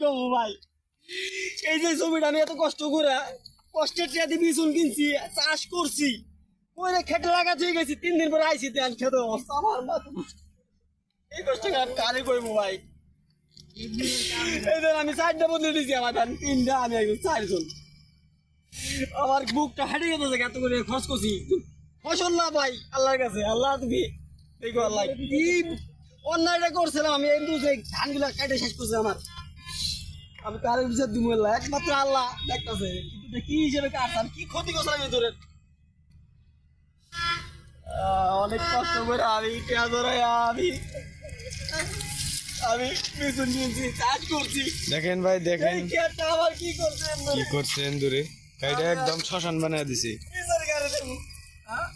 করবো ভাই? এই যে জমিটা আমি এত কষ্ট করে কষ্টের টিয়া দিয়ে বিছুন কিনছি, চাষ করছি, ওই খেটে লাগা হয়ে গেছি, 3 দিন পরে আইসি ধান খেতে অবস্থা আমার মাথা। এই কষ্ট কারে করবো ভাই? এই ধর আমি 4টা বদলে দিয়েছি, আমার ধান 3টা, আমি একদম 4জন। আমার বুকটা হারিয়ে গেছে, এত করে খরচ করছি ফসল না ভাই। আল্লাহর কাছে, আল্লাহ তুমি দেখো, আল্লাহ কি অন্যায়টা করছিলাম আমি, কিন্তু সেই ধানগুলা কেটে শেষ করছে আমার। আমি কারোর বিচার দিব না, একমাত্র আল্লাহ দেখতেছে। কিন্তু কি হিসেবে কাটতাম, কি ক্ষতি করছিলাম ভিতরে। অনেক কষ্ট করে আমি টিয়া ধরাই আমি আমি পিছন নিয়েছি, কাজ করছি। দেখেন ভাই, দেখেন এই খেতটা আমার কি করছে কি করছেন দূরে, এটা একদম শ্মশান বানায় দিছি। কি সরকারে দেবো? হ্যাঁ